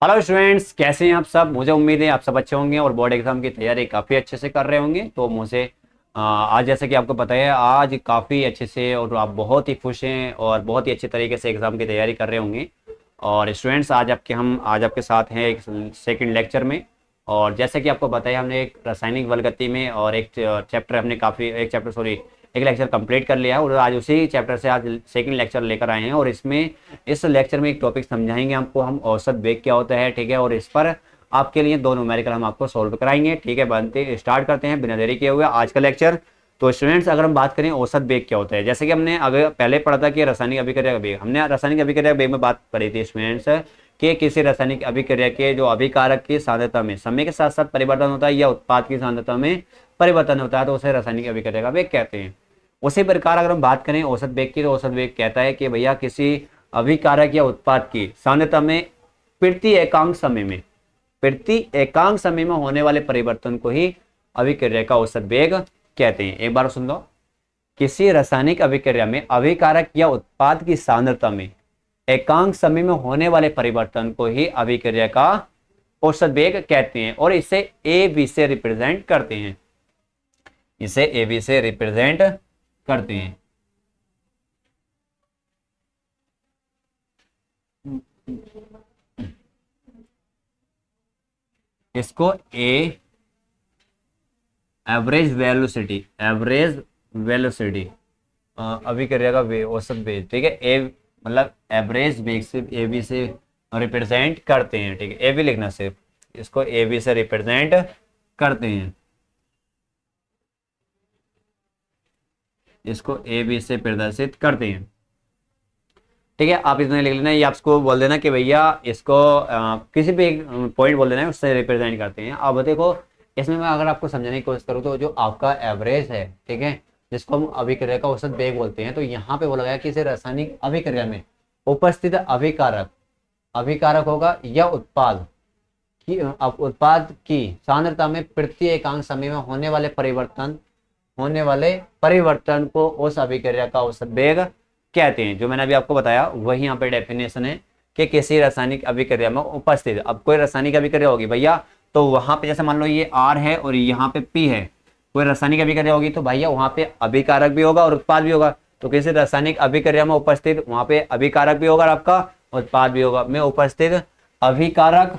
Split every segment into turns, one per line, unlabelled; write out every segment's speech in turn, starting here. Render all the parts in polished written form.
Hello students, कैसे हैं आप सब। मुझे उम्मीद है आप सब अच्छे होंगे और बोर्ड एग्जाम की तैयारी काफ़ी अच्छे से कर रहे होंगे। तो मुझे आज जैसे कि आपको पता है आज काफ़ी अच्छे से और आप बहुत ही खुश हैं और बहुत ही अच्छे तरीके से एग्ज़ाम की तैयारी कर रहे होंगे। और स्टूडेंट्स आज आपके साथ हैं एक सेकंड लेक्चर में। और जैसे कि आपको पता है हमने एक रासायनिक बलगति में और एक चैप्टर हमने काफ़ी एक चैप्टर सॉरी एक लेक्चर कंप्लीट कर लिया है और आज उसी चैप्टर से आज सेकंड लेक्चर लेकर आए हैं। और इस लेक्चर में एक टॉपिक समझाएंगे हमको हम औसत वेग क्या होता है, ठीक है। और इस पर आपके लिए दो न्यूमेरिकल हम आपको सॉल्व कराएंगे, ठीक है। बनते स्टार्ट करते हैं बिना देरी किए हुए आज का लेक्चर। तो स्टूडेंट्स, अगर हम बात करें औसत वेग क्या होता है, जैसे कि हमने अगर पहले पढ़ा था कि रासायनिक अभिक्रिया का वेग, हमने रासायनिक अभिक्रिया वेग में बात करी थी स्टूडेंट्स कि किसी रासायनिक अभिक्रिया के जो अभिकारक की सांद्रता में समय के साथ साथ परिवर्तन होता है या उत्पाद की सांद्रता में परिवर्तन होता है तो उसे रासायनिक अभिक्रिया का वेग कहते हैं। उसी प्रकार अगर हम बात करें औसत वेग की, तो औसत वेग कहता है कि भैया किसी अभिकारक या उत्पाद की सांद्रता में प्रति एकांक समय में होने वाले परिवर्तन को ही अभिक्रिया का औसत वेग कहते हैं। एक बार सुन लो, किसी रासायनिक अभिक्रिया में अभिकारक या उत्पाद की सांद्रता में एकांक समय में होने वाले परिवर्तन को ही अभिक्रिया का औसत वेग कहते हैं। और इसे ए बी से रिप्रेजेंट करते हैं, इसे ए बी से रिप्रेजेंट करते हैं। इसको एवरेज वेलोसिटी अभिक्रिया का औसत वेग, ठीक है। ए मतलब एवरेज वेग से ए बी से रिप्रेजेंट करते हैं, ठीक है। ए बी लिखना, सिर्फ इसको ए बी से रिप्रेजेंट करते हैं, इसको ए बी से प्रदर्शित करते हैं, ठीक है। आप इतना लिख लेना, ये आपको बोल देना कि भैया इसको किसी भी एक पॉइंट बोल देना है उससे रिप्रेजेंट करते हैं। अब देखो, इसमें मैं अगर आपको समझाने की कोशिश करूँ तो जो आपका एवरेज है, ठीक है, जिसको हम अभिक्रिया का औसत वेग बोलते हैं, तो यहाँ पे बोला गया कि इसे रासायनिक अभिक्रिया में उपस्थित अभिकारक अभिकारक होगा या उत्पाद की उत्पाद की सांद्रता में प्रति एकांक समय में होने वाले परिवर्तन को उस अभिक्रिया का औसत वेग कहते हैं। जो मैंने अभी आपको बताया वही यहाँ पे डेफिनेशन है कि किसी रासायनिक अभिक्रिया में उपस्थित, अब कोई रासायनिक अभिक्रिया होगी भैया, तो वहां पे जैसे मान लो ये R है और यहाँ पे P है, कोई रासायनिक अभिक्रिया होगी तो भैया वहां पे अभिकारक भी होगा और उत्पाद भी होगा। तो किसी रासायनिक अभिक्रिया में उपस्थित वहां पे अभिकारक भी होगा और आपका उत्पाद भी होगा। में उपस्थित अभिकारक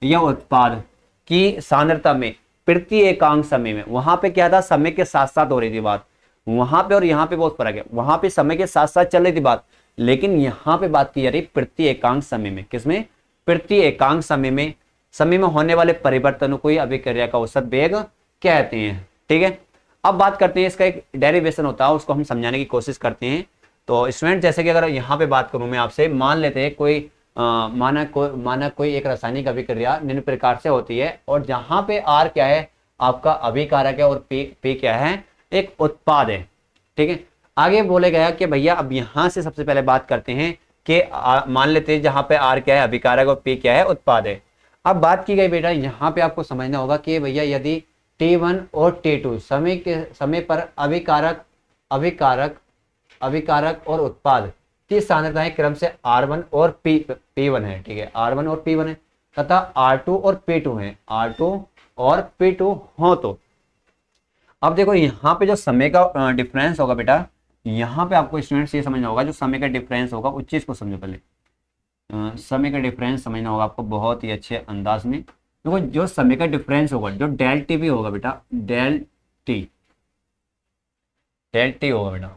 या उत्पाद की सांद्रता में प्रति एकांक समय में, वहां पे क्या था, समय के साथ साथ हो रही थी बात, वहां पे और यहाँ पे बहुत फर्क है। वहां पे समय के साथ साथ चल रही थी बात, लेकिन यहाँ पे बात की जा रही प्रति एकांक समय में। किसमें? प्रति एकांक समय में होने वाले परिवर्तनों को ही अभिक्रिया का औसत वेग कहते हैं, ठीक है। अब बात करते हैं, इसका एक डेरिवेशन होता है, उसको हम समझाने की कोशिश करते हैं। तो स्टूडेंट, जैसे कि अगर यहाँ पे बात करूं मैं आपसे, मान लेते हैं कोई माना कोई एक रासायनिक अभिक्रिया निम्न प्रकार से होती है और जहां पे R क्या है, आपका अभिकारक है, और P क्या है, एक उत्पाद है, ठीक है। आगे बोले गया कि भैया अब यहां से सबसे पहले बात करते हैं कि मान लेते हैं जहां पे R क्या है, अभिकारक, और P क्या है, उत्पाद है। अब बात की गई बेटा, यहाँ पे आपको समझना होगा कि भैया यदि T1 और T2 समय पर अभिकारक और उत्पाद की सांद्रताएं क्रम से R1 और P1 है, ठीक है, R1 और P1 है, तथा R2 और P2 है, R2 और P2 हो। तो अब देखो यहाँ पे जो समय का डिफरेंस होगा बेटा, यहाँ पे आपको स्टूडेंट्स ये समझना होगा, जो समय का डिफरेंस होगा उस चीज को समझो पहले। समय का डिफरेंस समझना होगा आपको बहुत ही अच्छे अंदाज में। देखो, जो समय का डिफरेंस होगा, जो डेल टी भी होगा बेटा, डेल टी होगा बेटा,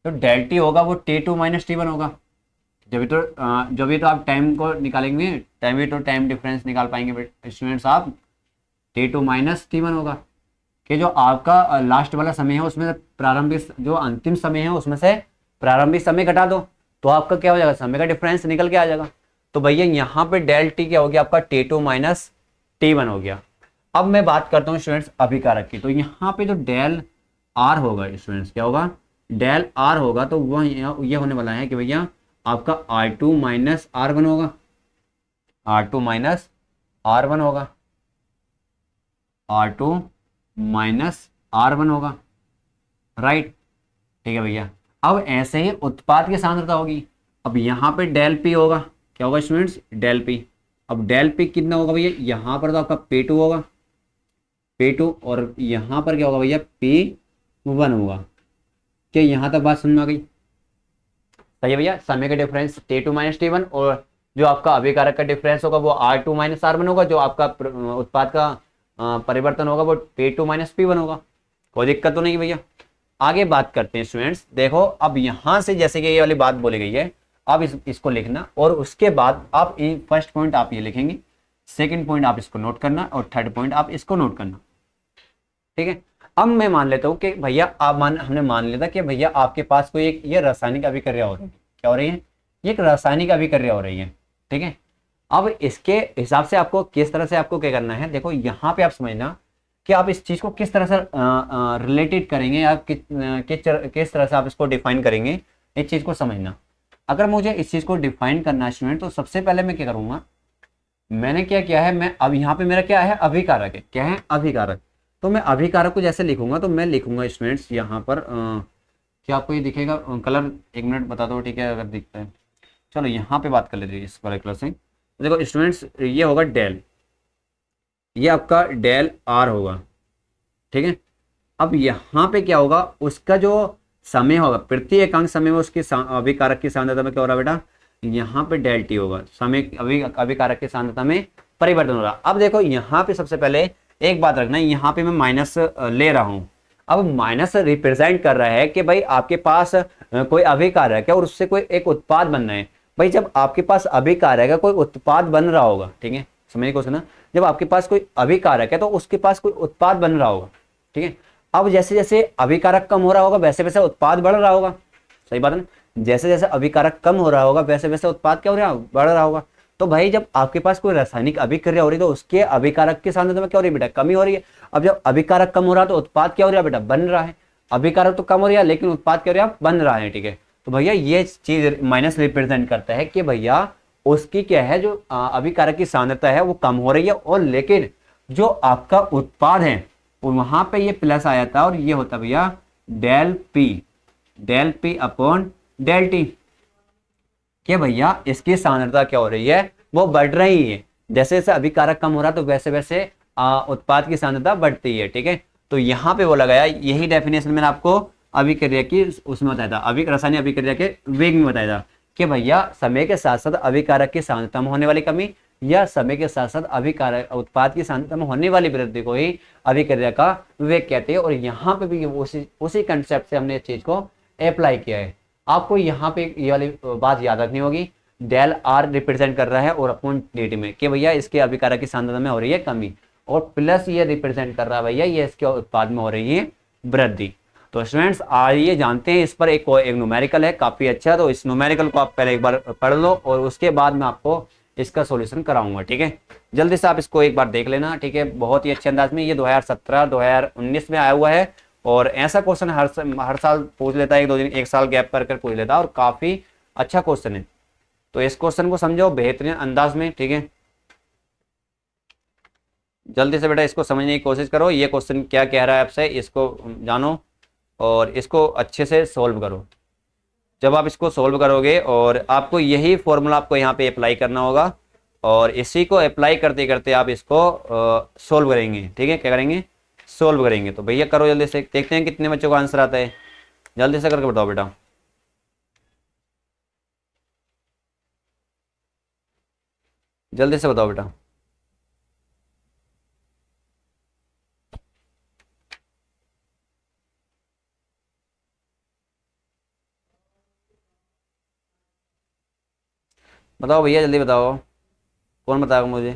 तो डेल टी होगा वो T2 माइनस T1 होगा। जब भी तो आप टाइम को निकालेंगे, टाइम डिफरेंस निकाल पाएंगे स्टूडेंट्स आप, T2 माइनस T1 होगा कि जो आपका लास्ट वाला समय है उसमें से प्रारंभिक, जो अंतिम समय है उसमें से प्रारंभिक समय घटा दो तो आपका क्या हो जाएगा, समय का डिफरेंस निकल के आ जाएगा। तो भैया यहाँ पे डेल टी क्या हो गया, आपका T2 माइनस T1 हो गया। अब मैं बात करता हूँ स्टूडेंट्स अभिकारक की, तो यहाँ पे जो डेल आर होगा स्टूडेंट्स, क्या होगा, डेल आर होगा, तो वह ये होने वाला है कि भैया आपका R2 माइनस R1 होगा, R2 माइनस R1 होगा, R2 माइनस R1 होगा, राइट, ठीक है भैया। अब ऐसे ही उत्पाद की सांद्रता होगी, अब यहाँ पे डेल पी होगा, क्या होगा स्टूडेंट्स, डेल पी। अब डेल पी कितना होगा भैया, यहाँ पर तो आपका P2 होगा, P2, और यहाँ पर क्या होगा भैया, P1 होगा। क्या यहाँ तक बात समझ में आ गई? सही है भैया। समय का डिफरेंस T2 माइनस T1, और जो आपका अभिकारक का डिफरेंस होगा वो R2 माइनस R1 होगा, जो आपका उत्पाद का परिवर्तन होगा वो P2 माइनस P1 होगा। कोई दिक्कत तो नहीं भैया। आगे बात करते हैं स्टूडेंट्स, देखो अब यहां से जैसे कि ये वाली बात बोली गई है, अब इसको लिखना, और उसके बाद आप फर्स्ट पॉइंट आप ये लिखेंगे, सेकंड पॉइंट आप इसको नोट करना, और थर्ड पॉइंट आप इसको नोट करना। ठीक है। अब मैं मान लेता हूं कि भैया हमने मान लिया था कि भैया आपके पास कोई एक ये रासायनिक अभिक्रिया हो रही है। क्या हो रही है? ये एक रासायनिक अभिक्रिया हो रही है। ठीक है। अब इसके हिसाब से आपको किस तरह से आपको क्या करना है, देखो यहाँ पे आप समझना कि आप इस चीज को किस तरह से रिलेटेड करेंगे, या किस तरह से आप इसको डिफाइन करेंगे, इस चीज को समझना। अगर मुझे इस चीज को डिफाइन करना है स्टूडेंट, तो सबसे पहले मैं क्या करूंगा, मैंने क्या किया है, मैं अब यहाँ पे मेरा क्या है, अभिकारक है। क्या है? अभिकारक। तो मैं अभिकारक को जैसे लिखूंगा, तो मैं लिखूंगा स्टूडेंट्स यहाँ पर क्या आपको ये दिखेगा कलर, एक मिनट बता दो, ठीक है अगर दिखता है। चलो यहाँ पे बात कर लेते हैं इस वाले कलर से। देखो स्टूडेंट्स, ये होगा डेल, ये आपका डेल आर होगा। ठीक है। अब यहाँ पे क्या होगा, उसका जो समय होगा, प्रति एकांक समय में उसकी अभिकारक की सांद्रता में क्या हो रहा है बेटा, यहाँ पे डेल टी होगा, समय अभिकारक की सांद्रता में परिवर्तन हो रहा। अब देखो यहाँ पे सबसे पहले एक बात रखना, यहाँ पे मैं माइनस ले रहा हूँ। अब माइनस रिप्रेजेंट कर रहा है कि भाई आपके पास कोई अभिकारक है और उससे कोई एक उत्पाद बन रहा है। भाई जब आपके पास अभिकारक है, कोई उत्पाद बन रहा होगा। ठीक है, समझने को सुना, जब आपके पास कोई अभिकारक है तो उसके पास कोई उत्पाद बन रहा होगा। ठीक है। अब जैसे जैसे अभिकारक कम हो रहा होगा वैसे वैसे उत्पाद बढ़ रहा होगा। सही बात है ना? जैसे जैसे अभिकारक कम हो रहा होगा वैसे वैसे उत्पाद क्या हो रहा, बढ़ रहा होगा। तो भाई जब आपके पास कोई रासायनिक अभिक्रिया हो रही है तो उसके अभिकारक की सांद्रता में क्या हो रही है बेटा, कमी हो रही है। अब जब अभिकारक कम हो रहा है तो उत्पाद क्या हो रहा है बेटा, बन रहा है। अभिकारक तो कम हो रहा है लेकिन उत्पाद क्या हो रहा है, बन रहा है। ठीक है। तो भैया ये चीज माइनस रिप्रेजेंट करता है कि भैया उसकी क्या है, जो अभिकारक की सांद्रता है वो कम हो रही है, और लेकिन जो आपका उत्पाद है वहां पे ये प्लस आ जाता है, और ये होता है भैया del P upon del T. कि भैया इसकी सांद्रता क्या हो रही है, वो बढ़ रही है। जैसे जैसे अभिकारक कम हो रहा है तो वैसे वैसे उत्पाद की सांद्रता बढ़ती है। ठीक है। तो यहाँ पे बोला गया, यही डेफिनेशन मैंने आपको अभिक्रिया की उसमें बताया था, रासायनिक अभिक्रिया के वेग में बताया था कि भैया समय के साथ साथ अभिकारक की सांद्रता में होने वाली कमी, या समय के साथ साथ अभिकारक उत्पाद की सांद्रता में होने वाली वृद्धि को ही अभिक्रिया का वेग कहते हैं। और यहाँ पे भी उसी कंसेप्ट से हमने इस चीज को अप्लाई किया है। आपको यहाँ पे ये वाली बात याद रखनी होगी, डेल आर रिप्रेजेंट कर रहा है और अपॉन dt में कि भैया इसके अभिकारक की सांद्रता में हो रही है कमी, और प्लस ये रिप्रेजेंट कर रहा है भैया ये इसके उत्पाद में हो रही है वृद्धि। तो स्टूडेंट्स आइए जानते हैं, इस पर एक न्यूमेरिकल है काफी अच्छा, तो इस न्यूमेरिकल को आप पहले एक बार पढ़ लो और उसके बाद मैं आपको इसका सॉल्यूशन कराऊंगा। ठीक है। जल्दी से आप इसको एक बार देख लेना। ठीक है। बहुत ही अच्छे अंदाज में ये 2017 2019 में आया हुआ है, और ऐसा क्वेश्चन हर साल पूछ लेता है, एक दो दिन एक साल गैप कर पूछ लेता है, और काफी अच्छा क्वेश्चन है। तो इस क्वेश्चन को समझो बेहतरीन अंदाज में। ठीक है। जल्दी से बेटा इसको समझने की कोशिश करो, ये क्वेश्चन क्या कह रहा है आपसे, इसको जानो और इसको अच्छे से सोल्व करो। जब आप इसको सोल्व करोगे, और आपको यही फॉर्मूला आपको यहाँ पे अप्लाई करना होगा, और इसी को अप्लाई करते करते आप इसको सोल्व करेंगे। ठीक है। क्या करेंगे, सोल्व करेंगे। तो भैया करो जल्दी से, देखते हैं कितने बच्चों का आंसर आता है। जल्दी से करके बताओ बेटा, जल्दी से बताओ बेटा। बताओ भैया जल्दी बताओ, कौन बताएगा मुझे?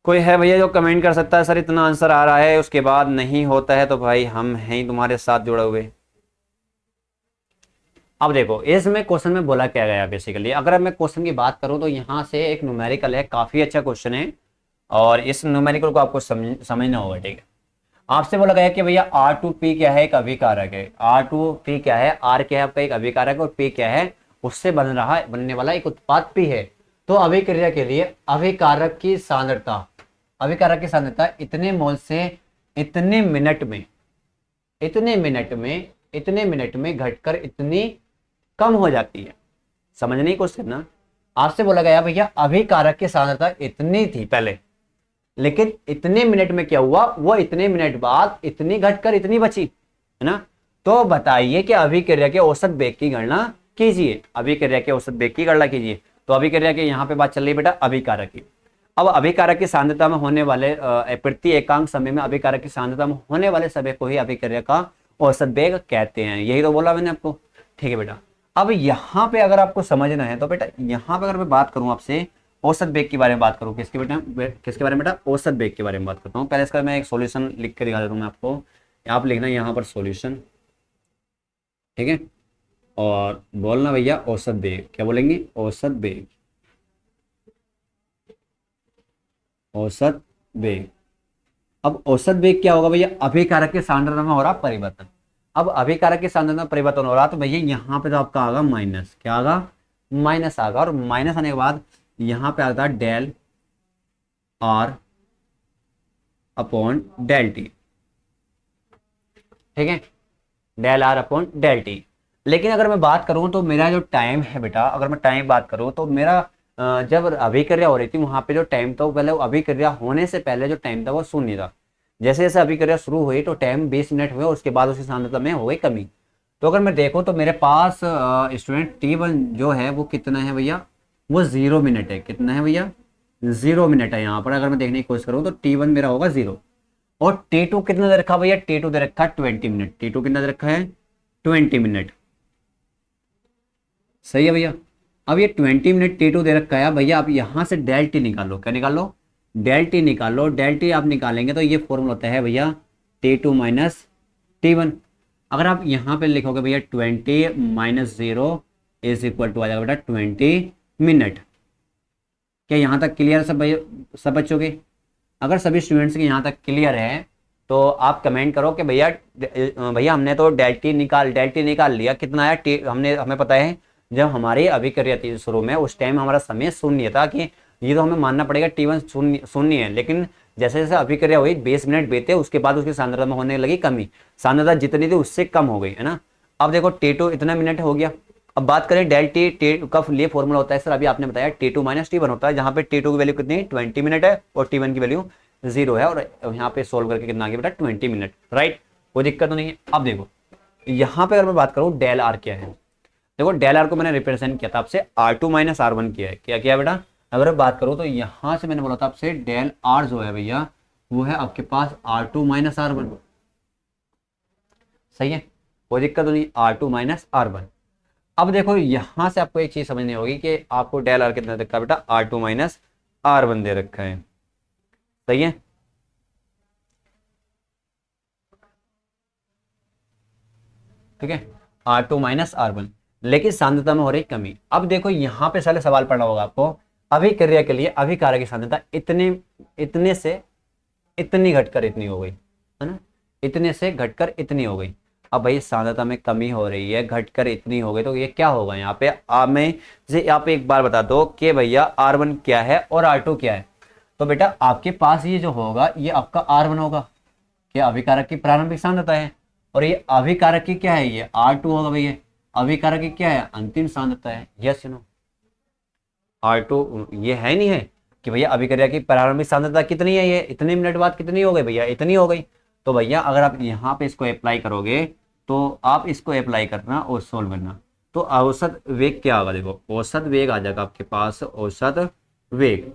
कोई है भैया जो कमेंट कर सकता है, सर इतना आंसर आ रहा है उसके बाद नहीं होता है, तो भाई हम हैं ही तुम्हारे साथ जुड़े हुए। अब देखो इसमें क्वेश्चन में बोला क्या गया बेसिकली, अगर मैं क्वेश्चन की बात करूं तो यहाँ से एक न्यूमेरिकल है, काफी अच्छा क्वेश्चन है, और इस न्यूमेरिकल को आपको समझना होगा। ठीक है। आपसे बोला गया कि भैया R2P क्या है, एक अभिकारक है। R2P क्या है, R क्या है आपका एक अभिकारक, और P क्या है उससे बनने वाला एक उत्पाद P है। तो अभिक्रिया के लिए अभिकारक की सांद्रता इतने मोल से इतने मिनट में घटकर इतनी कम हो जाती है। समझने की कोशिश करना, आपसे बोला गया भैया अभिकारक की सांद्रता इतनी थी पहले, लेकिन इतने मिनट में क्या हुआ, वो इतने मिनट बाद इतनी घटकर इतनी बची, है ना। तो बताइए कि अभिक्रिया के औसत वेग की गणना कीजिए, अभिक्रिया के औसत वेग की गणना कीजिए। तो अभिक्रिया के यहाँ पे बात चल रही है बेटा अभिकारक की। अब अभिकारक की सांद्रता में होने वाले प्रति एकांक समय में अभिकारक की सांद्रता में होने वाले समय को ही अभिक्रिया का औसत वेग कहते हैं, यही तो बोला मैंने आपको। ठीक है बेटा, अब यहाँ पे अगर आपको समझना है तो बेटा यहाँ पे अगर मैं बात करूं आपसे औसत वेग के बारे में बात करूं, किसके बेटा, किसके बारे में बेटा, औसत वेग के बारे में बात करता हूँ। पहले इसका मैं एक सॉल्यूशन लिख के दिखा देता हूँ मैं आपको, आप लिखना यहाँ पर सॉल्यूशन, ठीक है, और बोलना भैया औसत वेग, क्या बोलेंगे, औसत वेग, औसत वेग। अब औसत वेग क्या होगा भैया, अभिकारक की सांद्रता में हो रहा परिवर्तन। अब अभिकारक की सांद्रता में परिवर्तन हो रहा तो भैया यहाँ पे तो आपका आगा माइनस, क्या आगा, माइनस आगा, और माइनस आने के बाद यहाँ पे आता है del R upon del T, ठीक है, del R upon del T. लेकिन अगर मैं बात करूं तो मेरा जो टाइम है बेटा, अगर मैं टाइम बात करूं तो मेरा जब अभिक्रिया हो रही थी वहां पे जो टाइम था वो पहले, अभिक्रिया होने से पहले जो टाइम था वो शून्य था। जैसे जैसे अभिक्रिया शुरू हुई तो टाइम 20 मिनट हुए, उसके बाद उसकी सांद्रता में हो गई कमी। तो अगर मैं देखूं तो मेरे पास स्टूडेंट T1 जो है वो कितना है भैया, वो 0 मिनट है। कितना है भैया, 0 मिनट है। यहाँ पर अगर मैं देखने की कोशिश करूँ तो T1 मेरा होगा 0, और T2 कितना दे रखा भैया, T2 दे रखा है 20 मिनट। T2 कितना दे रखा है, 20 मिनट। सही है भैया। अब ये 20 मिनट T2 दे रखा है भैया, आप यहाँ से डेल टी निकालो, क्या निकालो, डेल टी निकालो। डेल टी आप निकालेंगे तो ये फॉर्मूला होता है भैया T2 माइनस T1। अगर आप यहाँ पे लिखोगे भैया 20 माइनस 0 इज इक्वल टू आ जाएगा बेटा 20 मिनट। क्या यहाँ तक क्लियर सब भैया, सब बच्चों के? अगर सभी स्टूडेंट्स के यहाँ तक क्लियर है तो आप कमेंट करो कि भैया भैया हमने तो डेल टी निकाल लिया, कितना आया टी, हमने, हमें पता है जब हमारी अभिक्रिया थी शुरू में उस टाइम हमारा समय शून्य था, कि ये तो हमें मानना पड़ेगा T1 शून्य है। लेकिन जैसे जैसे अभिक्रिया हुई 20 मिनट बीते उसके बाद उसकी सांद्रता में होने लगी कमी, सांद्रता जितनी थी उससे कम हो गई, है ना। अब देखो T2 इतना मिनट हो गया। अब बात करें डेल टी का लिए फॉर्मूला होता है सर, अभी आपने बताया T2 माइनस T1 होता है, जहाँ पे T2 की वैल्यू कितनी 20 मिनट है और T1 की वैल्यू 0 है, और यहाँ पे सोल्व करके कितना आ गया बेटा 20 मिनट, राइट। कोई दिक्कत तो नहीं है। अब देखो यहाँ पे अगर मैं बात करूँ डेल आर क्या है, देखो डेल आर को मैंने रिप्रेजेंट किया था आपसे R2 माइनस R1 किया है, क्या किया बेटा। अगर बात करूँ तो यहाँ से मैंने बोला था आपसे डेल आर जो है भैया वो है आपके पास R2 माइनस R1, सही है, कोई दिक्कत तो नहीं, R2 माइनस R1। अब देखो यहां से आपको एक चीज समझनी होगी कि आपको डेल आर कितना रखा है बेटा, R2 माइनस R1 दे रखा है, सही है। ठीक है, R2 माइनस R1, लेकिन सांद्रता में हो रही कमी। अब देखो यहां पे साले सवाल पढ़ना होगा आपको, अभिक्रिया के लिए अभिकारक की सांद्रता इतने से इतनी घटकर इतनी हो गई, है ना, इतने से घटकर इतनी हो गई। अब भाई सांद्रता में कमी हो रही है, घटकर इतनी हो गई, तो ये क्या होगा यहाँ पे, मैं जैसे आप एक बार बता दो कि भैया R1 क्या है और R2 क्या है। तो बेटा आपके पास ये जो होगा ये आपका R1 होगा, क्या अभिकारक की प्रारंभिक सांद्रता है, और ये अभिकारक की क्या है, ये R2 होगा भैया, अभिकारक की क्या है, अंतिम सांद्रता है। यस नो, R2 ये है नहीं है कि भैया अभिक्रिया की प्रारंभिक सांद्रता कितनी है, ये इतने मिनट बाद कितनी हो गई भैया, इतनी हो गई। तो भैया अगर आप यहाँ पे इसको अप्लाई करोगे तो आप इसको अप्लाई करना और सोल्व करना, तो औसत वेग क्या होगा, देखो औसत वेग आ जाएगा आपके पास, औसत वेग।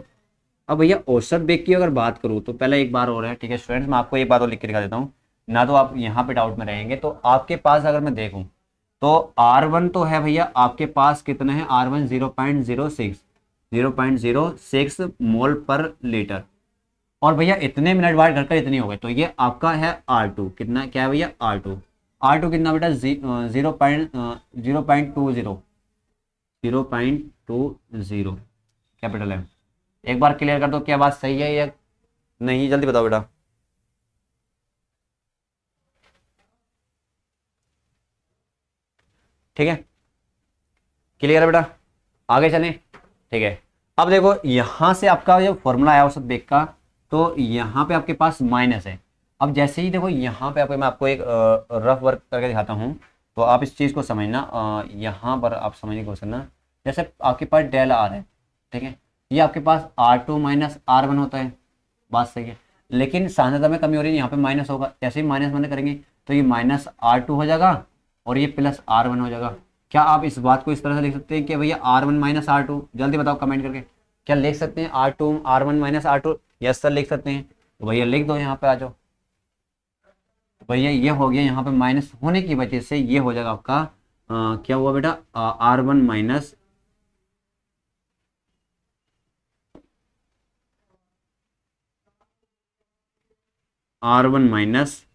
अब भैया औसत वेग की अगर बात करूँ तो पहले एक बार हो रहा है, ठीक है स्टूडेंट्स, मैं आपको एक बात और लिख के दिखा देता हूँ, ना तो आप यहाँ पे डाउट में रहेंगे। तो आपके पास अगर मैं देखूँ तो R1 तो है भैया आपके पास कितना है, R1 0.06 मोल पर लीटर, और भैया इतने मिनट बाद घटकर इतनी हो गई, तो ये आपका है R2, कितना क्या है भैया R2 कितना बेटा 0.20 कैपिटल है। एक बार क्लियर कर दो क्या बात सही है या नहीं, जल्दी बताओ बेटा। ठीक है, क्लियर है बेटा, आगे चलें। ठीक है, अब देखो यहां से आपका जो फॉर्मूला आया औसत वेग का, तो यहाँ पे आपके पास माइनस है। अब जैसे ही देखो यहाँ पे मैं आपको एक रफ वर्क करके दिखाता हूँ, तो आप इस चीज़ को समझना, यहाँ पर आप समझने की कोशिश करना। जैसे आपके पास डेल आर है, ठीक है, ये आपके पास R2 माइनस R1 होता है, बात सही है, लेकिन सांद्रता में कमी हो रही है, यहाँ पे माइनस होगा, जैसे ही माइनस मैंने करेंगे तो ये माइनस R2 हो जाएगा और ये प्लस R1 हो जाएगा। क्या आप इस बात को इस तरह से लिख सकते हैं कि भैया R1 माइनस R2? जल्दी बताओ कमेंट करके, क्या लिख सकते हैं R2 R1 minus R2? Yes sir लिख सकते हैं, तो भैया लिख दो, यहाँ पे आ जाओ। तो भैया ये हो गया, यहाँ पे माइनस होने की वजह से ये हो जाएगा आपका क्या हुआ बेटा, R1 minus R1 minus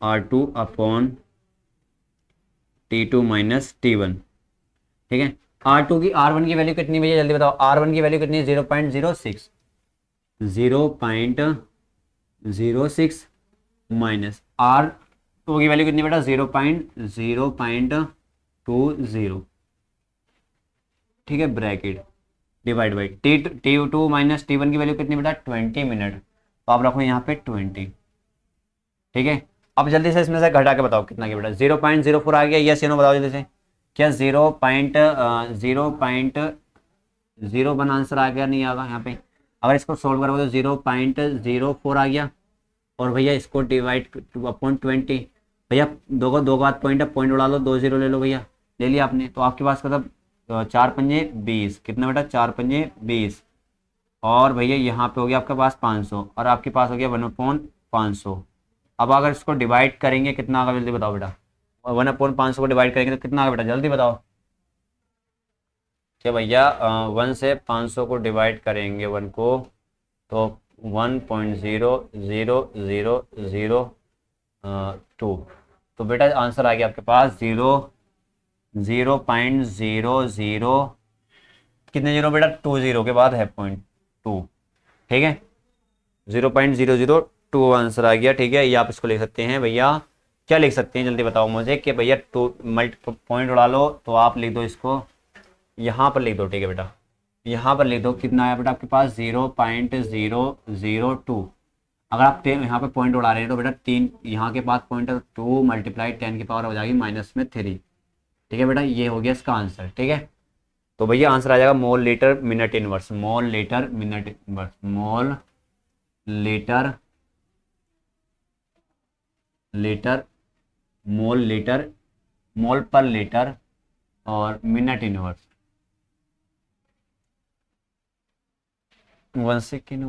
R2 upon T2 minus T1, ठीक है। R2 की R1 की वैल्यू कितनी भैया जल्दी बताओ, R1 की वैल्यू कितनी है, 0.06, 0.06 माइनस R2 की वैल्यू कितनी बेटा, 0.020, ठीक है, bracket divide by T2 minus T1 की वैल्यू कितनी बेटा, 20 मिनट, तो आप रखो यहाँ पे 20, ठीक है। अब जल्दी से इसमें से घटा के बताओ कितना की बेटा, 0.04 आ गया, यस या नो बताओ जल्दी से, क्या 0.01 आंसर आ गया, नहीं आ गया यहाँ पे? अगर इसको सोल्व करोगे तो 0.04 आ गया, और भैया इसको डिवाइड अपॉन 20, भैया दो बात पॉइंट है, पॉइंट उड़ा लो, 2 0 ले लो भैया, ले लिया आपने, तो आपके पास मतलब 4 पंजे 20, कितना बेटा, 4 पंजे 20, और भैया यहाँ पे हो गया आपके पास 500, और आपके पास हो गया 1/500। अब अगर इसको डिवाइड करेंगे कितना आएगा जल्दी बताओ बेटा, 1/500 को डिवाइड करेंगे तो कितना आएगा बेटा, जल्दी बताओ। क्या भैया 1 से 500 को डिवाइड करेंगे 1 को, तो 1.000002, तो बेटा आंसर आ गया आपके पास 0.00 कितने जीरो बेटा, 20 के बाद है 0.2, ठीक है, 0.002 आंसर आ गया, ठीक है। ये आप इसको लिख सकते हैं भैया, क्या लिख सकते हैं जल्दी बताओ मुझे, कि भैया 2 पॉइंट उड़ा लो, तो आप लिख दो इसको यहाँ पर लिख दो, ठीक है बेटा, यहाँ पर लिख दो, कितना आया बेटा आपके पास, 0.002, अगर आप यहाँ पे पॉइंट उड़ा रहे हैं तो बेटा 3 यहाँ के पास पॉइंट है, 2 मल्टीप्लाई 10 की पावर हो जाएगी -3, ठीक है बेटा, ये हो गया इसका आंसर, ठीक है। तो भैया आंसर आ जाएगा mole litre minute inverse, mole litre minute inverse, mole litre litre mole litre, mole per litre और minute inverse. 1 second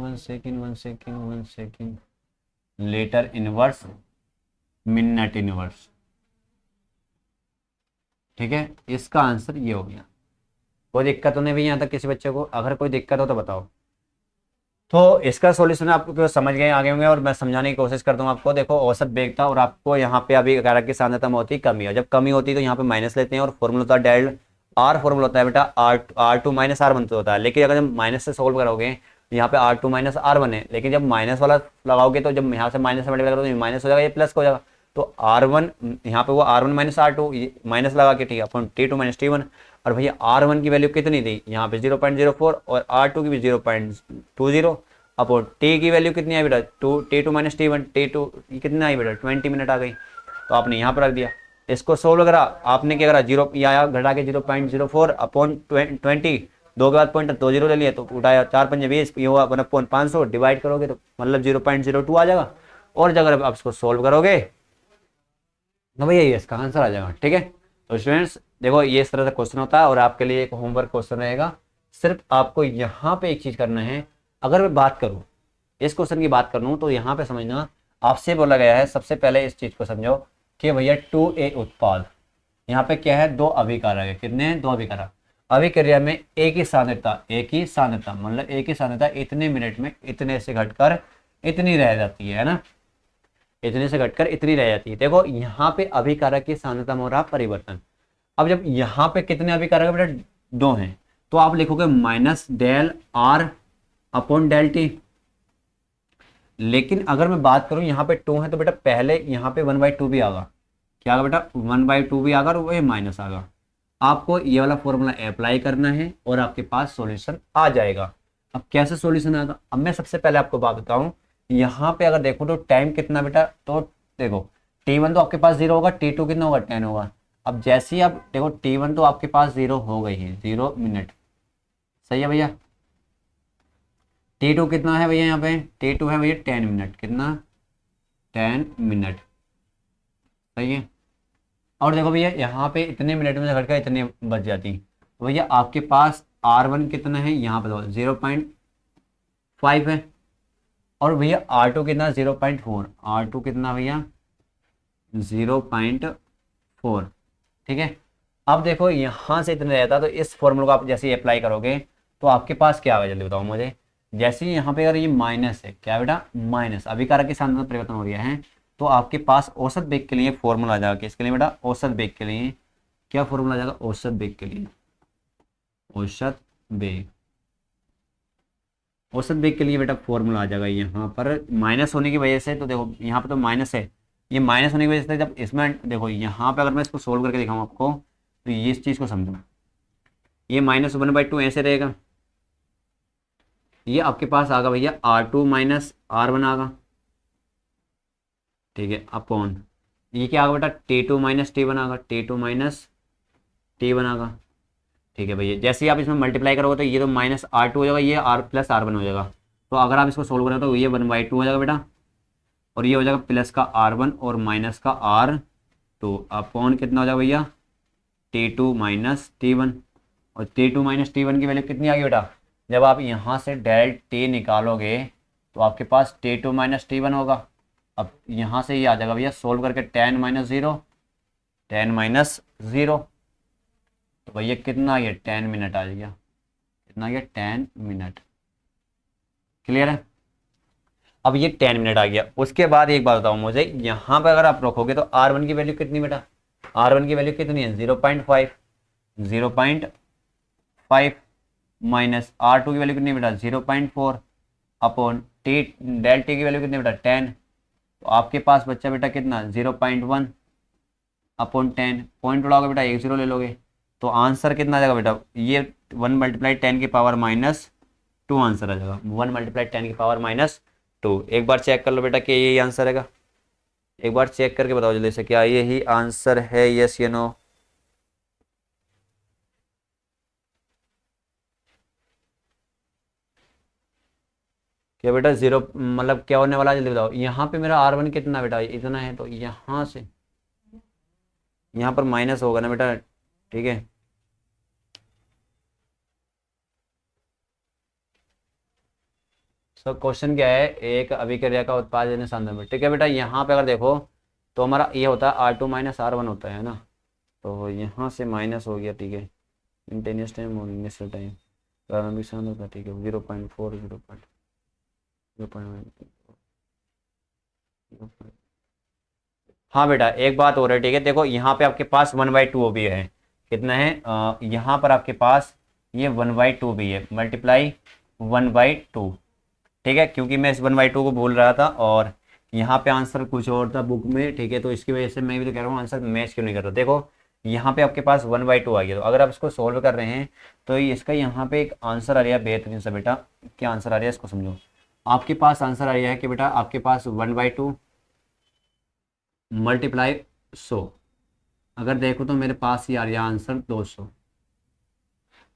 litre inverse minute inverse, ठीक है, इसका आंसर ये हो गया। कोई दिक्कत तो नहीं भी यहाँ तक किसी बच्चे को, अगर कोई दिक्कत हो तो बताओ। तो इसका सॉल्यूशन आपको समझ गए आगे होंगे, और मैं समझाने की कोशिश करता हूँ आपको। देखो औसत वेगता, और आपको यहाँ पे अभी कारक की सांद्रता में होती है कमी, और जब कमी होती है तो यहाँ पे माइनस लेते हैं, और फॉर्मूला होता है डेल आर, फॉर्मूला होता है बेटा R2 माइनस R1 तो होता है, लेकिन अगर जब माइनस से सोल्व करोगे यहाँ पे R2 माइनस R1 है, लेकिन जब माइनस वाला लगाओगे तो जब यहाँ से माइनस से मल्टीप्लाई करोगे तो माइनस हो जाएगा, ये प्लस हो जाएगा, तो R1 यहाँ पे वो R1 माइनस R2 माइनस लगा के, ठीक है, अपन T2 माइनस T1, और भैया R1 की वैल्यू कितनी थी यहाँ पे 0.04, और R2 की भी 0.20, अपॉन T की वैल्यू कितनी आई बेटा, T2 माइनस T1, T2 कितना आई बेटा 20 मिनट आ गई, तो आपने यहाँ पर रख दिया। इसको सोल्व करा आपने, क्या करा, 0 आया घटा के 0.04 अपॉन 20, 2 के बाद पॉइंट 2 0 ले लिए, तो उठाया 4 पंजे 20, ये हुआ 1/500, डिवाइड करोगे तो मतलब 0.02 आ जाएगा, और जब अगर आप इसको सोल्व करोगे तो भैया ये इसका आंसर आ जाएगा, ठीक है। तो स्टूडेंट्स देखो ये इस तरह से क्वेश्चन होता है, और आपके लिए एक होमवर्क क्वेश्चन रहेगा, सिर्फ आपको यहाँ पे एक चीज करना है। अगर मैं बात करूँ इस क्वेश्चन की बात करूँ तो यहाँ पे समझना, आपसे बोला गया है सबसे पहले इस चीज को समझो कि भैया 2A उत्पाद, यहाँ पे क्या है, 2 अभिकारक है, कितने हैं, 2 अभिकारक, अभिक्रिया में एक ही सांद्रता मतलब एक ही सांद्रता इतने मिनट में इतने से घटकर इतनी रह जाती है ना, इतने से घटकर इतनी रह जाती है। देखो यहाँ पे अभिकारक की सांद्रता में हो रहा परिवर्तन। अब जब यहाँ पे कितने अभिकारक बेटा, 2 हैं, तो आप लिखोगे minus del R upon del T. लेकिन अगर मैं बात करूं यहाँ पे 2 है तो बेटा पहले यहाँ पे 1/2 भी आगा, क्या आगा बेटा, 1/2 भी आगा, और वो माइनस आगा। आपको ये वाला फॉर्मूला अप्लाई करना है और आपके पास सॉल्यूशन आ जाएगा। अब कैसे सॉल्यूशन आएगा, अब मैं सबसे पहले आपको बात बताऊं, यहाँ पे अगर देखो तो टाइम कितना बेटा, तो देखो T1 तो आपके पास 0 होगा, T2 कितना होगा 10 होगा। अब जैसे ही आप देखो T1 तो आपके पास 0 हो गई है, 0 मिनट, सही है भैया। T2 कितना है भैया, यहाँ पे T2 है भैया 10 मिनट, कितना 10 मिनट, सही है। और देखो भैया यहाँ पे इतने मिनट में से घटकर इतने बच जाती, तो भैया आपके पास R1 कितना है यहाँ पे, 0.5 है। और भैया R2 कितना, 0.4, R2 कितना भैया 0.4, ठीक है। अब देखो यहाँ से इतने रहता, तो इस फॉर्मूला को आप जैसे ही अप्लाई करोगे तो आपके पास क्या आएगा, जल्दी बताओ मुझे। जैसे ही यहाँ पे अगर ये माइनस है, क्या बेटा माइनस, अभी कारक के साथ में परिवर्तन हो गया है, तो आपके पास औसत बेग के लिए फॉर्मूला आ जाएगा, किसके लिए बेटा, औसत बेग के लिए। क्या फॉर्मूला आ जाएगा, औसत बेग के लिए, औसत बेग, औसत बेग के लिए बेटा फॉर्मूला आ जाएगा यहाँ पर। माइनस होने की वजह से, तो देखो यहाँ पे तो माइनस है, ये माइनस होने की वजह से जब इसमें देखो यहाँ पे अगर मैं इसको सोल्व करके दिखाऊँ आपको, तो ये इस चीज़ को समझो, ये -1/2 ऐसे रहेगा, ये आपके पास आगा भैया R2 माइनस R1 आगा, ठीक है, अपॉन ये क्या आगा बेटा T2 माइनस T1 आगा, T2 माइनस T1 आगा, ठीक है भैया। जैसे ही आप इसमें मल्टीप्लाई करोगे तो ये तो -R2 हो जाएगा, ये R+R1 हो जाएगा, तो अगर आप इसको सोल्व करें तो ये 1/2 हो जाएगा बेटा, और ये हो जाएगा प्लस का R1 और माइनस का R2, अपॉन कितना हो जाएगा भैया T2 माइनस T1, और T2 माइनस T1 की वैल्यू कितनी आ गई बेटा, जब आप यहाँ से डेल्ट T निकालोगे तो आपके पास T2 माइनस T1 होगा। अब यहाँ से ये आ जाएगा भैया सोल्व करके 10 माइनस 0, 10 माइनस 0, तो भैया कितना आ गया 10 मिनट आ गया, कितना आ गया 10 मिनट, क्लियर है। अब ये 10 मिनट आ गया। उसके बाद एक बात बताओ मुझे, यहाँ पर अगर आप रखोगे तो R1 की वैल्यू कितनी बेटा, R1 की वैल्यू कितनी है 0.5, 0.5 माइनस R2 की वैल्यू कितनी बेटा 0.4, अपॉन टी डेल टी की वैल्यू कितनी बेटा 10, तो आपके पास बच्चा बेटा कितना 0.1 अपॉन 10, पॉइंट उड़ाओगे बेटा 1 0 ले लोगे, तो आंसर कितना आ जाएगा बेटा, ये 1 × 10 की पावर -2 आंसर आ जाएगा, 1 × 10 की पावर -2। एक बार चेक कर लो बेटा कि यही आंसर है, एक बार चेक करके बताओ जल्दी से, क्या यही आंसर है, यस या नो। क्या बेटा जीरो मतलब क्या होने वाला है, जल्दी बताओ। यहाँ पे मेरा R1 कितना बेटा इतना है, तो यहाँ से यहाँ पर माइनस होगा ना बेटा, ठीक है। तो क्वेश्चन क्या है, एक अभिक्रिया का उत्पादन सांद्रण में, ठीक है बेटा। यहाँ पे अगर देखो तो हमारा ये होता है R2 माइनस R1 होता है ना, तो यहाँ से माइनस हो गया, ठीक है। इंटेनियस टाइम और इनिशियल टाइम प्रारंभिक सांद्रता, ठीक है 0.4 0.1। हाँ बेटा एक बात हो रही है, ठीक है। देखो यहाँ पे आपके पास 1/2 भी है, कितना है यहाँ पर आपके पास ये 1/2 भी है, मल्टीप्लाई 1/2, ठीक है। क्योंकि मैं इस 1/2 को भूल रहा था और यहाँ पे आंसर कुछ और था बुक में, ठीक है। तो इसकी वजह से मैं भी तो कह रहा हूँ आंसर मैच क्यों नहीं कर रहा। देखो यहाँ पे आपके पास 1/2 आ गया, तो अगर आप इसको सोल्व कर रहे हैं तो इसका यहाँ पे एक आंसर आ रहा है बेहतरीन सा बेटा। क्या आंसर आ रहा है इसको समझो, आपके पास आंसर आ रहा है कि बेटा आपके पास 1/2 मल्टीप्लाई 100, अगर देखो तो मेरे पास ही आ रहा है आंसर 200।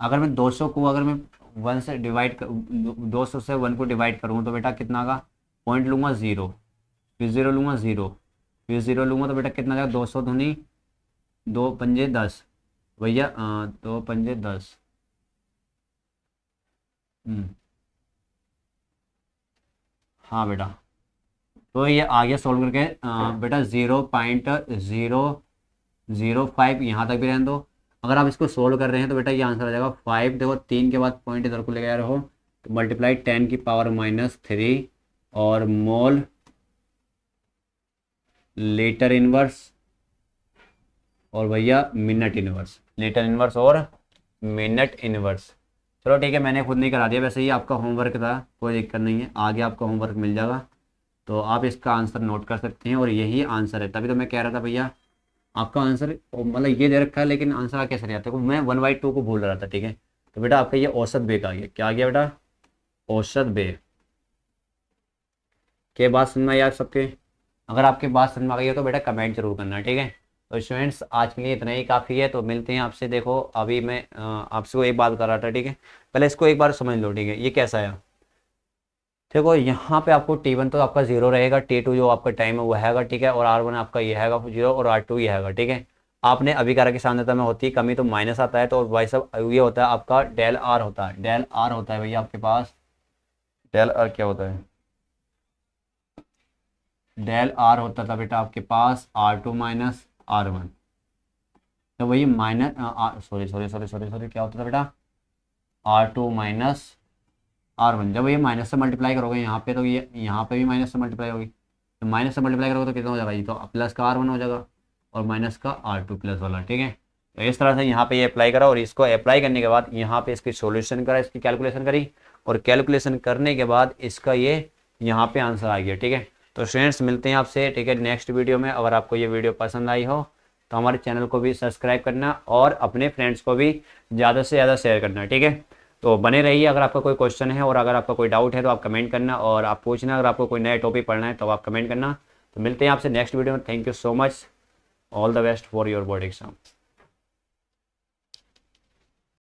अगर मैं 200 को अगर मैं 1 से डिवाइड कर 200 से 1 को डिवाइड करूँ तो बेटा कितना आगा, पॉइंट लूँगा 0, फिर 0 लूँगा 0, फिर 0 लूँगा तो बेटा कितना जाएगा 200 दूनी 2 पंजे 10 भैया 2 पंजे 10। हाँ बेटा, तो ये आगे सोल्व करके बेटा 0.005 यहाँ तक भी रहने दो। अगर आप इसको सोल्व कर रहे हैं तो बेटा ये आंसर आ जाएगा 5। देखो 3 के बाद पॉइंट इधर को ले गया रहो, तो मल्टीप्लाई 10 की पावर -3 और मोल लीटर इनवर्स और भैया मिनट इनवर्स, लीटर इनवर्स और मिनट इनवर्स। चलो ठीक है, मैंने खुद नहीं करा दिया, वैसे ही आपका होमवर्क था, कोई दिक्कत नहीं है, आगे आपका होमवर्क मिल जाएगा तो आप इसका आंसर नोट कर सकते हैं। और यही आंसर है, तभी तो मैं कह रहा था भैया आपका आंसर मतलब ये दे रखा है, लेकिन आंसर कैसे नहीं आता, मैं 1/2 को भूल रहा था, ठीक है। तो बेटा आपका ये औसत बेग आ गया, क्या आ गया बेटा औसत बेग। के बात समझ में आई आप सबके, अगर आपके बात समझ में आ गई है तो बेटा कमेंट जरूर करना, ठीक है। तो स्टूडेंट्स आज के लिए इतना ही काफ़ी है, तो मिलते हैं आपसे। देखो अभी मैं आपसे को एक बात कर रहा था, ठीक है, पहले इसको एक बार समझ लो, ठीक है, ये कैसा है। देखो यहाँ पे आपको T1 तो आपका 0 रहेगा, T2 जो आपका टाइम है वो हैगा, ठीक है, और R1 आपका ये हैगा 0 और R2 ये हैगा, ठीक है। आपने अभी करा कि सांद्रता में होती है कमी तो माइनस आता है, तो भाई साहब ये होता है आपका डेल आर होता है, डेल आर होता है भैया आपके पास। डेल आर क्या होता है, डेल आर होता था बेटा आपके पास R2 माइनस R1। तो वही minus sorry sorry sorry sorry sorry क्या होता था बेटा, R2 माइनस R1। जब ये माइनस से मल्टीप्लाई करोगे यहाँ पे, तो ये यहाँ पे भी माइनस से मल्टीप्लाई होगी, तो माइनस से मल्टीप्लाई करोगे तो कितना हो जाएगा, ये तो प्लस का R1 हो जाएगा और माइनस का R2 प्लस वाला, ठीक है। तो इस तरह से यहाँ पे ये अप्लाई करा, और इसको अप्लाई करने के बाद यहाँ पे इसकी सॉल्यूशन करा, इसकी कैलकुलेशन करी, और कैलकुलेशन करने के बाद इसका ये यहाँ पे आंसर आ गया, ठीक है। तो स्टूडेंट्स मिलते हैं आपसे, ठीक है, नेक्स्ट वीडियो में। अगर आपको ये वीडियो पसंद आई हो तो हमारे चैनल को भी सब्सक्राइब करना और अपने फ्रेंड्स को भी ज़्यादा से ज़्यादा शेयर करना, ठीक है। तो बने रहिए। अगर आपका कोई क्वेश्चन है और अगर आपका कोई डाउट है तो आप कमेंट करना, और आप पूछना, अगर आपको कोई नया टॉपिक पढ़ना है तो आप कमेंट करना। तो मिलते हैं आपसे नेक्स्ट वीडियो में। Thank you so much, all the best for your board exam.